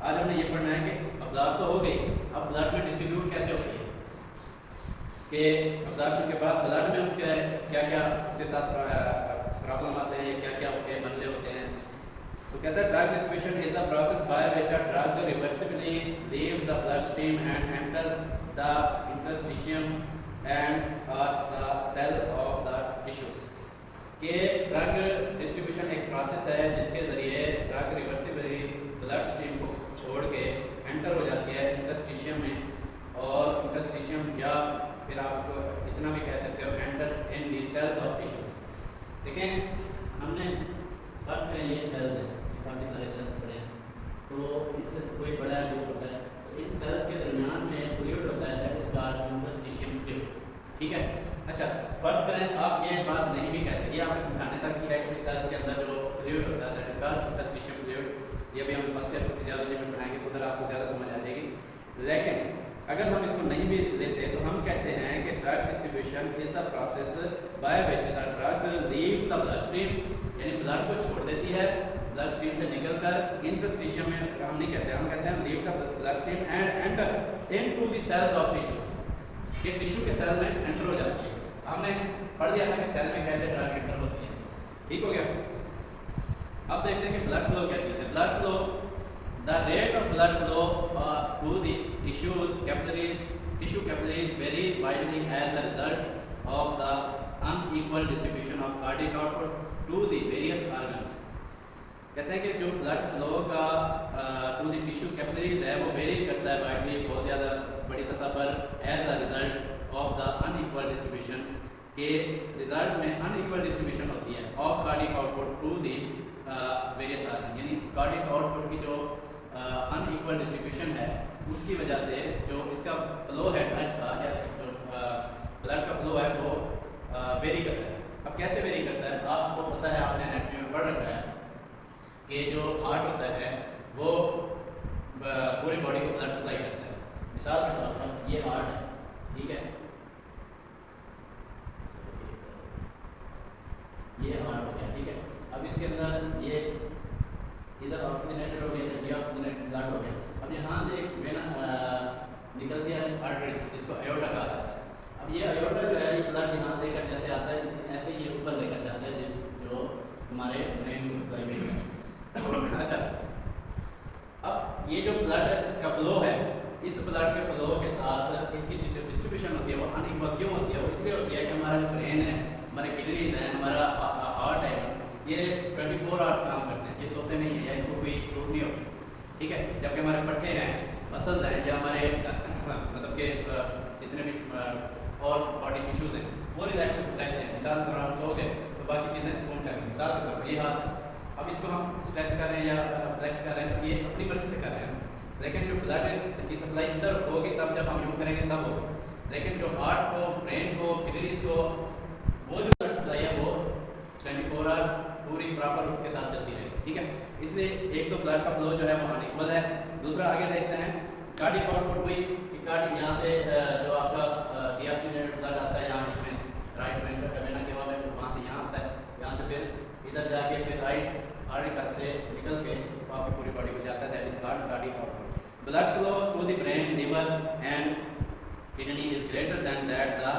आज हमने ये पढ़ना है कि अब्जॉर्ब तो हो गई, अब ब्लड में डिस्ट्रीब्यूट कैसे होती है, कि अब्जॉर्प्शन के बाद ब्लड में उसके क्या क्या उसके साथ प्रॉब्लम आते हैं, क्या क्या उसके मसले होते हैं। तो कहता है drug distribution is the process by which a drug reversibly leaves the blood stream and enters the interstitium and the cells of the tissues. कि ड्रग डिस्ट्रीब्यूशन एक प्रोसेस है जिसके ज़रिए ड्रग रिवर्सिबली ब्लड स्ट्रीम को छोड़ के enter हो जाती है इंटरस्टिशियम में, और इंटरस्टिशियम या फिर आप उसको जितना भी कह सकते हो enters in the cells of tissues. देखें हमने फर्स्ट में ये सेल्स हैं, काफ़ी सारे सेल्स पड़े हैं, तो इनसे कोई बड़ा है कोई छोटा है, तो इन सेल्स के दरमियान में फ्लूइड होता है that is called interstitium fluid. ठीक है, अच्छा फर्ज करें आप ये बात नहीं भी कहते, ये आपने समझाने तक की है कि सेल्स के अंदर जो फ्लूइड होता है that is called interstitium fluid. ये भी हम फर्स्ट ईयर फिजियोलॉजी में पढ़ाएंगे तो उधर आपको ज़्यादा समझ आ जाएगी। लेकिन अगर हम इसको नहीं भी लेते तो हम कहते हैं कि drug distribution is the process by which the drug leaves the blood stream, यानी ब्लड को छोड़ देती है, ब्लड स्ट्रीम से निकलकर इंटरस्टिशियम में हम नहीं कहते, हम कहते हैं leave the blood stream and enter into the cells of tissues, कि टिश्यू के सेल में एंटर हो जाती है। हमने पढ़ दिया था कि सेल में कैसे ड्रग एंटर होती है, ठीक हो गया। अब देखते हैं कि ब्लड फ्लो क्या चीज़ है। Blood flow, the rate of blood flow to the tissue capillaries varies widely as a result of the unequal distribution of cardiac output to the various organs। कहते हैं कि जो ब्लड फ्लो का to the tissue capillaries है वो very करता है widely, बहुत ज़्यादा बड़ी सतह पर, as a result of the unequal distribution, के रिजल्ट में अनइक्वल डिस्ट्रीब्यूशन होती है of cardiac output to the various organ, यानी कार्डियक आउटपुट की जो अनइक्वल डिस्ट्रीब्यूशन है उसकी वजह से जो इसका फ्लो है ब्लड का, या जो ब्लड का फ्लो है वो वेरी करता है। अब कैसे वेरी करता है, आपको पता है, आपने एनाटॉमी में पढ़ रखा है कि जो हार्ट होता है वो पूरी बॉडी को ब्लड सप्लाई करता है। मिसाल के तौर पर ये हार्ट है, ठीक है, ये हार्ट हो गया, ठीक है। अब इसके अंदर ये इधर ऑक्सीजनेटेड हो गया, इधर डीऑक्सीजनेटेड ब्लड हो गया। अब यहाँ से एक वेना निकलती है आर्टरी, जिसको अयोर्टा कहा जाता है। अब ये अयोर्टा जो है ये ब्लड यहाँ लेकर जैसे आता है ऐसे ये ऊपर लेकर जाता है, जिस जो हमारे ब्रेन को सप्लाई भेजता है। अच्छा, अब ये जो ब्लड का फ्लो है, इस ब्लड के फ्लो के साथ इसकी जो डिस्ट्रीब्यूशन होती है वो अनइक्वल क्यों होती है? वो इसलिए होती है कि हमारा जो ब्रेन है, हमारे किडनीज हैं, हमारा हार्ट है, ये 24 आवर्स काम करते हैं, ये सोते नहीं है या इनको कोई छूट नहीं होती, ठीक है। जबकि हमारे पट्टे हैं, मसल्स हैं, या हमारे मतलब के जितने भी और बॉडी टिश्यूज़ हैं वो रिलैक्स रहते हैं। मिसाल के तौर पर हम सो गए तो बाकी चीज़ें सुकून कर रही हैं। मिसाल के तौर पर ये हाथ है, अब इसको हम स्ट्रेच कर रहे हैं या फ्लेक्स कर रहे हैं तो ये अपनी मर्जी से कर रहे हैं, लेकिन जो ब्लड की सप्लाई इधर होगी तब जब हम यूँ करेंगे तब होगी। लेकिन जो हार्ट को, ब्रेन को, किडनीज को, वो जो ब्लड सप्लाई है वो 24 आवर्स पूरी प्रॉपर उसके साथ चलती रहेगी, ठीक है। इसलिए एक तो ब्लड का फ्लो जो है वो अनइक्वल है। दूसरा आगे देखते हैं कार्डियक आउटपुट हुई कि कार्डियक यहाँ से जो आपका डीऑक्सीजनेटेड ब्लड आता है यहाँ इसमें राइट वेना के बाद में, वहाँ से यहाँ आता है, यहाँ से फिर इधर जाके फिर राइट आर्टिकल से निकल के आपकी पूरी बॉडी को जाता है, that is called cardiac output. Blood flow to the brain, liver and kidney is greater than that the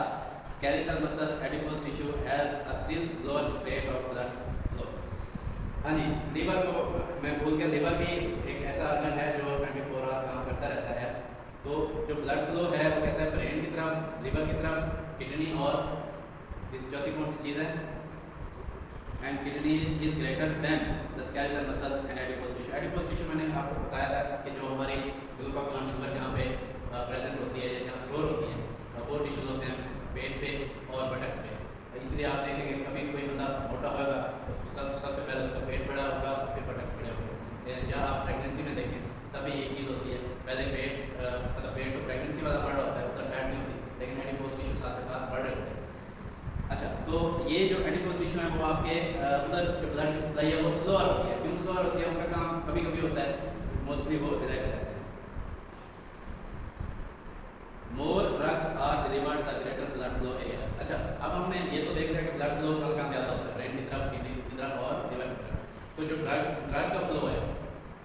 skeletal muscle adipose tissue has a still lower rate of blood flow। हाँ जी, liver को मैं भूल गया, liver भी एक ऐसा organ है जो 24 आवर काम करता रहता है। तो जो ब्लड फ्लो है वो कहता है ब्रेन की तरफ, लिवर की तरफ, किडनी, और चौथी कौन सी चीज़ है, and kidney is greater then the skeletal muscle and adipose tissue। adipose tissue मैंने आपको बताया था कि जो हमारी ग्लूकागॉन शुगर जहाँ पे प्रेजेंट होती है, जहाँ स्टोर होती है, वो टिश्यूज होते हैं पेट पे और बटक्स पे। इसलिए आप देखेंगे कभी कोई बंदा मोटा होगा तो सबसे पहले उसका पेट बड़ा होगा, फिर बटक्स बड़े होंगे। या आप प्रेगनेंसी में देखें तभी ये चीज़ होती है, पहले पेट मतलब पेट तो प्रेगनेंसी वाला बड़ा होता है, उधर फैट नहीं होती, लेकिन एडिपोज टिश्यू साथ के साथ बढ़ रहे होते हैं। अच्छा, तो ये जो एडिपोज टिश्यू है वो आपके उधर जो ब्लड की सप्लाई है वो स्लोअर होती है। क्यों स्लोअर होती है? उनका काम कभी कभी होता है, मोस्टली वो रिलैक्स रहते हैं। More drugs are delivered the greater blood flow areas. अच्छा, अब हमने ये तो देख लिया कि ब्लड फ्लो कहाँ ज़्यादा होता है, ब्रेन की तरफ, किडनी की तरफ और लिवर की तरफ। तो जो ड्रग का फ्लो है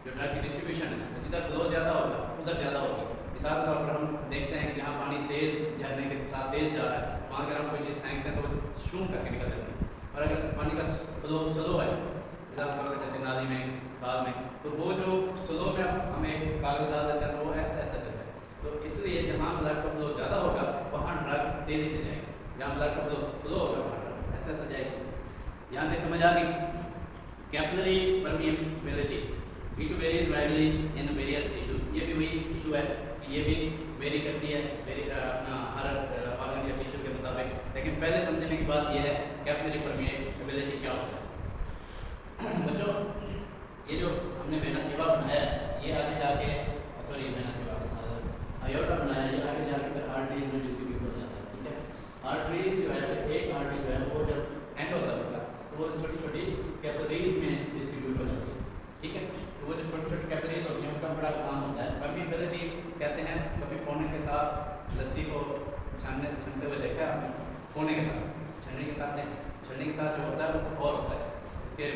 जो ड्रग की डिस्ट्रीब्यूशन है, जिधर फ्लो ज़्यादा होगा उधर ज़्यादा होगी। मिसाल के तौर पर हम देखते हैं कि जहाँ पानी तेज़ झरने के साथ तेज़ जा रहा है, वहाँ अगर हम कोई चीज़ फेंकते हैं तो वो शूं करके निकल जाती है। और अगर पानी का फ्लो स्लो है, मिसाल के तौर पर जैसे नाली में, खाल में, तो वो जो स्लो में हम एक कागज़ डाल देते हैं तो वो ऐसा ऐसा चलता है। तो इसलिए जहाँ ब्लड का फ्लो ज़्यादा होगा वहाँ ड्रग तेज़ी से जाएगी, जहाँ ब्लड का फ्लो स्लो होगा वहाँ ड्रग ऐसा ऐसा जाएगी। यहाँ तक समझ आ गई? Capillary permeability it varies widely in various issues. ये भी वही इशू है कि ये भी वेरी करती है अपना हर ऑर्गन या टिश्यू के मुताबिक। लेकिन पहले समझने की बात यह है कैपिलरी परमिएबिलिटी क्या होता है। बच्चों, ये जो हमने वेना केवा बनाया ये आगे जाके आयोटा बनाया, ये आगे जाके फिर आर्टरीज में डिस्ट्रीब्यूट हो जाता है। ठीक है, आर्टरीज जो है एक आर्टरी जो है वो जब एंड होता है उसका तो वो छोटी छोटी कैपिलरीज में डिस्ट्रीब्यूट हो जाती है। ठीक है, तो वो जो छोटी छोटी कैपिलरीज होती हैं उनका बड़ा काम होता है। परमिएबिलिटी कहते हैं, कभी पोने के साथ लस्सी को छानते हुए देखा है आपने? पोने के साथ, छन्नी के साथ नहीं, छन्नी के साथ जो होता है वो और होता है, उसके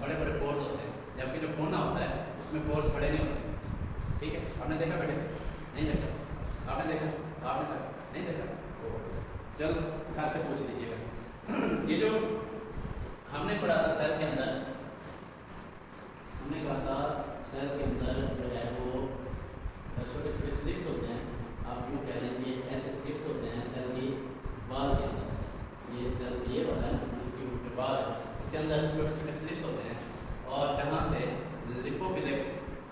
बड़े बड़े पोर्स होते हैं, जबकि जो पोना होता है उसमें पोर्स बड़े नहीं होते। ठीक है, आपने देखा बेटे? नहीं देखा? आपने देखा? आपने सर नहीं देखा? चल घर से पूछ लीजिएगा। ये जो हमने पढ़ा था सेल के अंदर, हमने कहा था सेल के अंदर जो है वो छोटे छोटे स्लिप्स होते हैं। आप यूँ कह लीजिए ऐसे स्लिप्स होते हैं सेल की वाल के अंदर। ये सेल ये वाला है, उसकी ऊपर वाल है, उसके अंदर छोटे छोटे स्लिप्स होते हैं। और जहाँ से लिपोफिलिक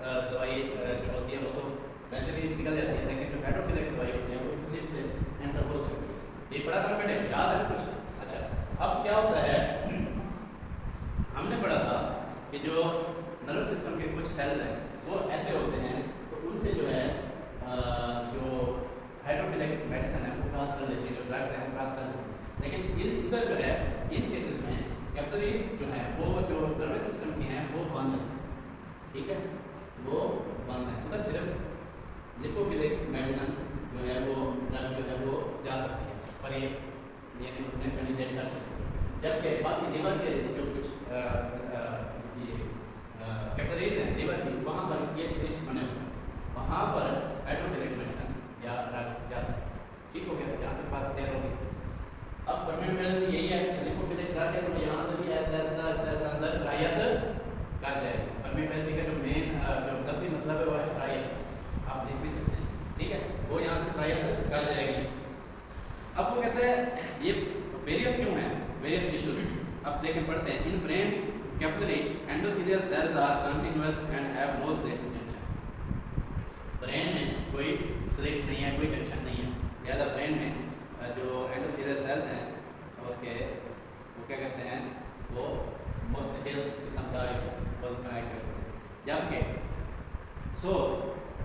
दवाई जो होती है वो तो वैसे भी निकल जाती है, लेकिन जो हाइड्रोफिलिक दवाई होती है वो इन स्लिप से एंटर हो सकती है। ये पढ़ा था बेटे? याद है कुछ? अच्छा, अब क्या होता है, हमने पढ़ा था कि जो नर्वस सिस्टम के कुछ सेल हैं वो ऐसे होते हैं, तो उनसे जो है जो हाइड्रोफिलिक मेडिसिन है वो क्रॉस कर लेती है, जो ड्रग्स हैं वो क्रॉस कर लेती है। लेकिन इधर जो है इन केसेस में कैपिलरीज जो है वो जो नर्वस सिस्टम की हैं वो बंद है। ठीक है, वो बंद है, उधर सिर्फ लिपोफिलिक मेडिसिन जो है वो ड्रग जो है वो जा सकती है, पर ये कंडीडेट कर सकते हैं। जबकि बाकी लीवर के जो कुछ इसकी कैपिलरीज हैं लीवर की, वहाँ पर ये स्लिप्स बने हुए हैं, वहाँ पर हाइड्रोफिलिक मेडिसिन या ड्रग्स जा सकते हैं। ठीक हो गया? यहाँ तक बात क्लियर होगी। अब परमिएबिलिटी यही है कि लिपोफिलिक ड्रग है तो यहाँ से भी ऐसा अंदर सराहियत कर जाएगी। परमिएबिलिटी का जो मेन जो लफ्ज़ी मतलब है वो है सराहियत, आप देख भी सकते हैं। ठीक है, वो यहाँ से सराहियत कर जाएगी। अब वो कहते हैं ये वेरियस क्यों है, वेरियस टिश्यूज। अब देखें, पढ़ते हैं। In brain capillary endothelial cells are continuous and have no slits junction. Brain में कोई स्लिट नहीं है, कोई जंक्शन नहीं है, लिहाजा ब्रेन में जो एंडोथेलियल सेल्स हैं उसके वो क्या कहते हैं, वो मुस्तकिल किस्म का बनाए हुए होते हैं। जबकि so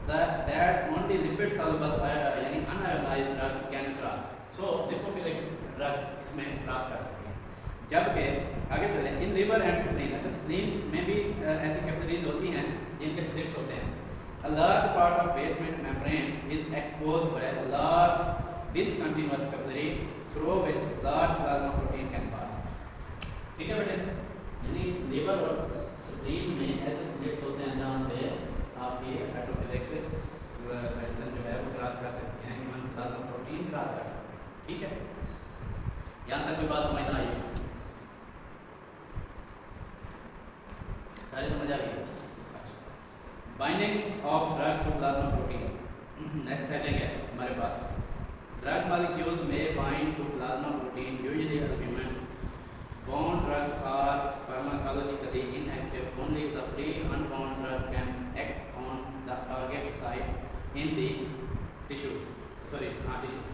that only lipid soluble यानी unionised drug can cross, so lipophilic drugs इसमें क्रॉस कर सकते हैं। जबकि आगे चलें, इन लिवर एंड स्प्लीन, अच्छा स्प्लीन में भी ऐसी कैपिलरीज होती हैं जिनके स्लिप्स होते हैं। A large part of basement membrane is exposed by a large discontinuous capillary through which large plasma protein can pass. ठीक है बेटे? यानी लीवर और स्प्लीन में ऐसे स्लिप्स होते हैं जहाँ से आपकी हाइड्रोफिलिक मेडिसिन जो है वो क्रॉस कर सकती हैं, ह्यूमन प्लाज्मा प्रोटीन क्रॉस कर सकते हैं। ठीक है, यहाँ तक कोई बात समझना आई? सारी समझ आ गई? Binding of drug to plasma protein. Next heading है हमारे पास, ड्रग मॉलिक्यूल्स में bind to plasma protein usually albumin. Bound drugs are pharmacologically inactive. Only the free unbound drug can act on the target site in the tissues. Sorry, tissues।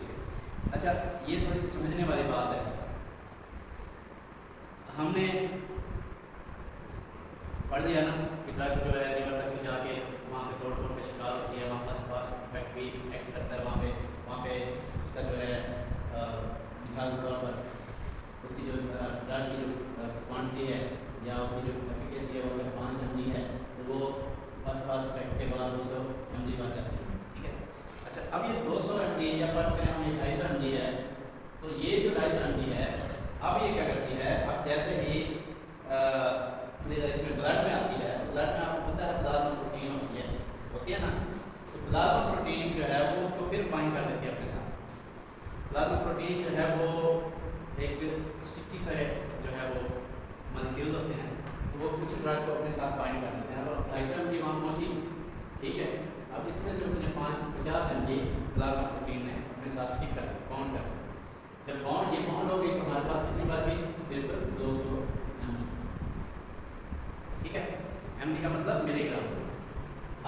अच्छा, ये थोड़ी सी समझने वाली बात है। हमने पढ़ लिया ना कि ड्रग जो है लीवर तक जाके वहाँ पे तोड़ फोड़ का शिकार होती है, वहाँ फर्स्ट पास इफेक्ट भी एक्ट करता है, वहाँ पे उसका जो है मिसाल के तौर पर उसकी जो ड्रग की जो क्वांटिटी है या उसकी जो एफिकेसी है वो अगर 5 mg है तो वो फर्स्ट पास इफेक्ट के बाद 200 mg बन जाती है। ठीक है, अच्छा अब ये 200 mg या फर्स्ट करें हम ये 250 mg है, तो ये जो 250 mg है अब ये क्या करती है, अब जैसे ही इसमें ब्लड में आती है, ब्लड में आपको पता है प्लाज्मा प्लाज्मा प्रोटीन जो है वो उसको फिर बाइंड कर देती है अपने साथ। प्लाज्मा प्रोटीन जो है वो एक स्टिकी सा जो है वो मॉलिक्यूल होते हैं, तो वो कुछ ड्रग को अपने साथ बाइंड कर देते हैं। और आइसोम की वहाँ पहुँची, ठीक है। अब इसमें से उसने 50 mg प्लाज्मा प्रोटीन ने अपने साथ स्टिक कर दिया, बॉन्ड कर दिया। जब बॉन्ड ये बॉन्ड हो गई तो हमारे पास कितनी बच गई? सिर्फ 200 mg, ठीक है। mg का मतलब मिलीग्राम।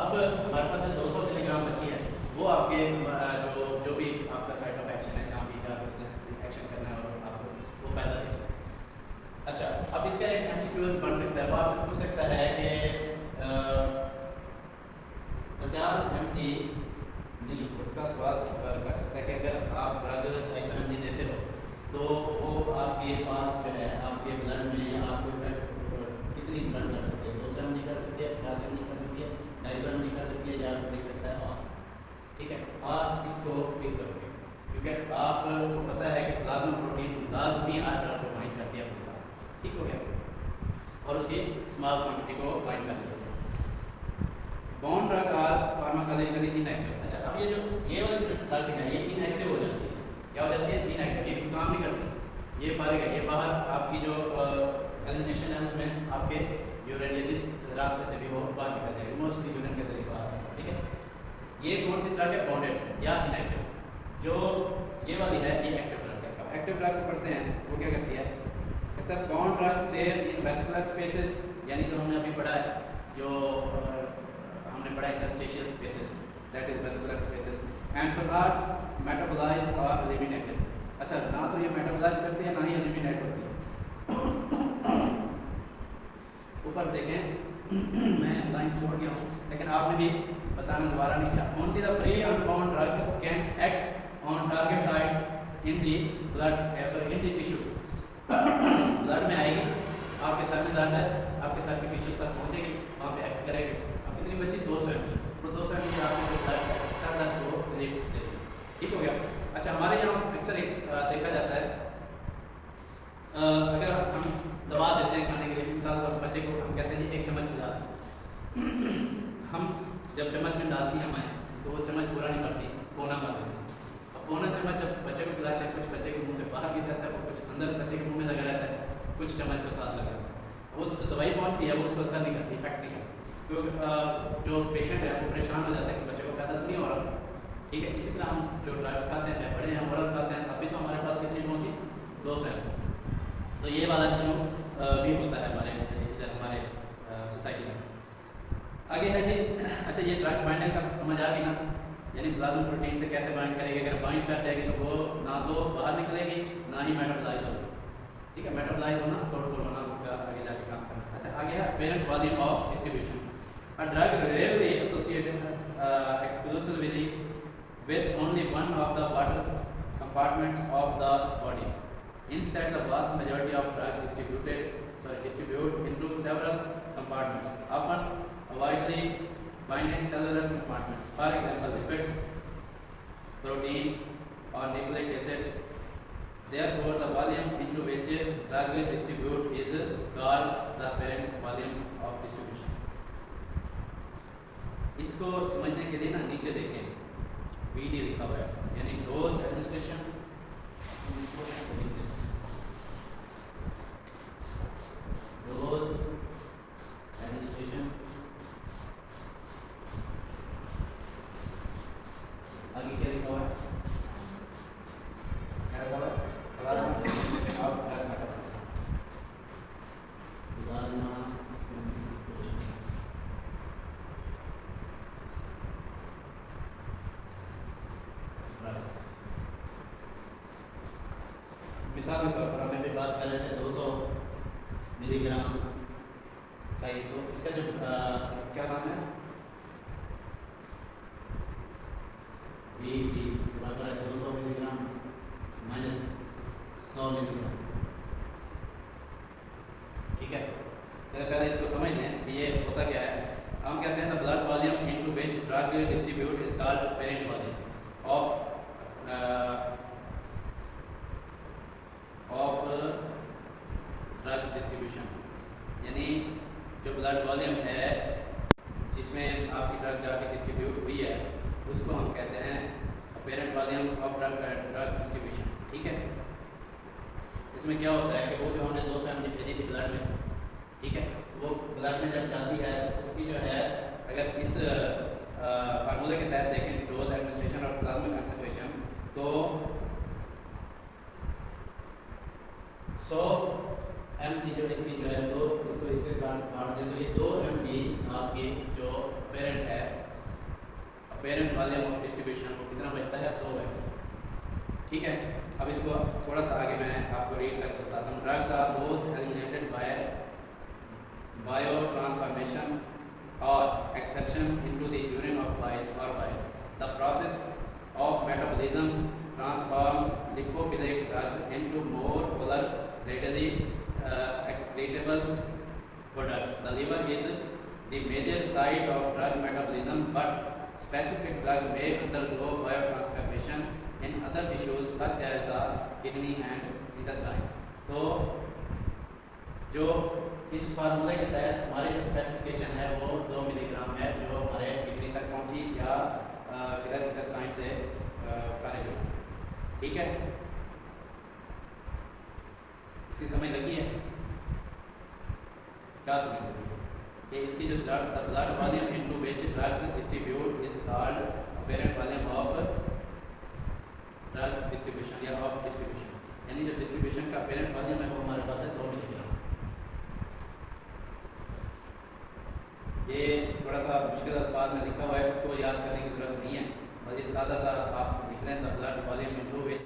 अब हमारे पास जो 200 मिलीग्राम बची है वो आपके जो भी आपका साइड ऑफ एक्शन है, जहाँ भी जाकर उसने एक्शन करना है और आपको वो फायदा देगा। अच्छा, अब इसका एक MCQ बन सकता है, वो आपसे पूछ सकता है कि 50 mg नहीं, उसका सवाल कर सकता है कि अगर आप ड्रग 250 mg देते हो तो वो आपके पास जो है आपके ब्लड में आपको कितनी ब्लड कर सकते हैं? 200 mg कर सकती है, 50 mg कर सकती है, 250 mg कर सकती है, या लिख सकता है और, ठीक है। आप इसको पिक करोगे क्योंकि आपको पता है कि प्लाज्मा प्रोटीन लाजमी ड्रग को बाइंड करती है अपने साथ, ठीक हो गया, और उसकी स्मॉल क्वांटिटी को बाइंड कर देती है। Bound drug are pharmacologically inactive. अच्छा, अब ये वाली जो ड्रग है ये इनएक्टिव हो जाती है। क्या हो जाती है? इनएक्टिव, ये काम नहीं करती, ये फारिग है, ये बाहर आपकी जो एलिमिनेशन है उसमें आपके यूरिन या जिस रास्ते से भी वो बाहर निकल जाएगी, मोस्टली यूरिन के जरिए बाहर आता है, ठीक है। ये कौन सी ड्रग है? बॉन्डेड या इनएक्टिव। जो ये वाली है ये एक्टिव ड्रग है। अब एक्टिव ड्रग पढ़ते हैं वो क्या करती है? कहता है बॉन्ड ड्रग स्टेज इन वेस्कुलर स्पेसेस, यानी जो हमने अभी पढ़ा है, जो हमने पढ़ा interstitial spaces, that is vascular spaces, and so not metabolised और एलिमिनेटेड। अच्छा, ना तो ये मेटाबोलाइज करती है ना ही एलिमिनेट होती है। ऊपर देखें मैं लाइन छोड़ गया हूँ लेकिन आपने भी बताना दोबारा नहीं किया। Only the free unbound drug can act on target site in the blood, sorry in the tissues. Blood में आएगी, आपके सर में दर्द है, आपके सर के टिश्यूज तक पहुँचेगी, वहाँ पे एक्ट करेगी। अब कितनी बची? 200 mg। तो 200 mg आपको जो दर्द है, सर दर्द को रिलीफ देगी, ठीक हो गया। अच्छा, हमारे यहाँ अक्सर एक देखा जाता है, अगर हम दवा देते हैं खाने के लिए, मिसाल तौर बच्चे को हम कहते हैं 1 चम्मच मिला, हम जब चम्मच में डालती हैं हमें तो वो चम्मच पूरा नहीं करती, कोना कर देती है। अब कोना चम्मच जब बच्चे को खिलाते हैं, कुछ बच्चे के मुंह से बाहर भी जाता है और कुछ अंदर बच्चे के मुंह में लगा रहता है, कुछ चम्मच के साथ लगा रहता है। वो तो दवाई पहुँचती है वो उसको असर नहीं करती, इफेक्ट नहीं करती, तो जो पेशेंट है वो परेशान हो जाता है कि बच्चे को फ़ायदा तो नहीं हो रहा, ठीक है। इसी तरह हम जो ड्रग्स खाते हैं, चाहे बड़े हैं ओरल खाते हैं, अभी तो हमारे पास कितनी पहुँची? 200 mg। तो ये वाला इशू भी होता है हमारे इधर हमारे सोसाइटी में। आगे है जी, अच्छा ये ड्रग बाइंडिंग का समझ आ गई ना, यानी प्लाज्मा प्रोटीन से कैसे बाइंड करेगी। अगर बाइंड कर जाएगी तो वो ना तो बाहर निकलेगी ना ही मेटाबोलाइज होगी, ठीक है। मेटाबोलाइज होना, तोड़ फोड़ होना, उसका आगे जाके काम करना। अच्छा, आगे है parent volume of distribution. A drug rarely associated exclusively with only one of the vital compartments of the body. Instead, the vast majority of drug distribute into several compartments, often widely binding cellular compartments. For example, lipids, protein, or nucleic acid. Therefore, the volume into which drug will distribute is called the parent volume of distribution. इसको समझने के लिए ना नीचे देखें VD लिखा हुआ है, यानी डोज एडमिनिस्ट्रेशन। डोज एडमिनिस्ट्रेशन आगे क्या लिखा हुआ है? मिसाल के तौर पर हमने भी बात कर रहे थे 200 मिलीग्राम का ही, तो इसका जो क्या नाम है? VD बराबर है 200 मिलीग्राम माइनस 100 मिलीग्राम, ठीक है। पहले इसको समझ लें कि ये होता क्या है। हम कहते हैं blood volume into which drug will distribute is called parent volume of drug distribution, यानी जो ब्लड वॉल्यूम है जिसमें आपकी ड्रग जाके डिस्ट्रीब्यूट हुई है उसको हम कहते हैं parent volume of drug distribution. ठीक है, इसमें क्या होता है कि वो जो हमने 200 mg भेजी थी ब्लड में, ठीक है, वो ब्लड में जब जाती है तो उसकी जो है अगर इस फार्मूले के तहत देखें डोज एडमिनिस्ट्रेशन और प्लाज्मा कंसंट्रेशन, तो 100 mg जो इसकी जो है तो इसको इससे काट दें तो ये 2 mg आपकी जो पेरेंट है पेरेंट वॉल्यूम ऑफ डिस्ट्रीब्यूशन को कितना बचता है 2 mg। ठीक है, अब इसको थोड़ा सा आगे मैं आपको रीड करके बताता हूँ। Drugs are most eliminated by bio transformation और excretion into the urine of bile। The process of metabolism transforms lipophilic drugs into more polar readily excretable products. The liver is the major site of drug metabolism, but specific drug may undergo biotransformation in other tissues such as the kidney and intestine। तो जो इस फार्मूले के तहत हमारी जो specification है वो 2 मिलीग्राम है जो हमारे किडनी तक पहुंची या किधर इंटेस्टाइन से खारिज हुई। ठीक है, इसकी समझ लगी है? क्या समझ लगी कि इसकी जो blood volume into which drugs distribute is called parent volume of drug distribution या ऑफ डिस्ट्रीब्यूशन, यानी जो डिस्ट्रीब्यूशन का पेरेंट वॉल्यूम है वो हमारे पास है 2 मिलीग्राम। ये थोड़ा सा मुश्किल अल्फाज में लिखा हुआ है, उसको याद करने की जरूरत नहीं है, और ये सादा सा आप लिख रहे हैं the blood volume into which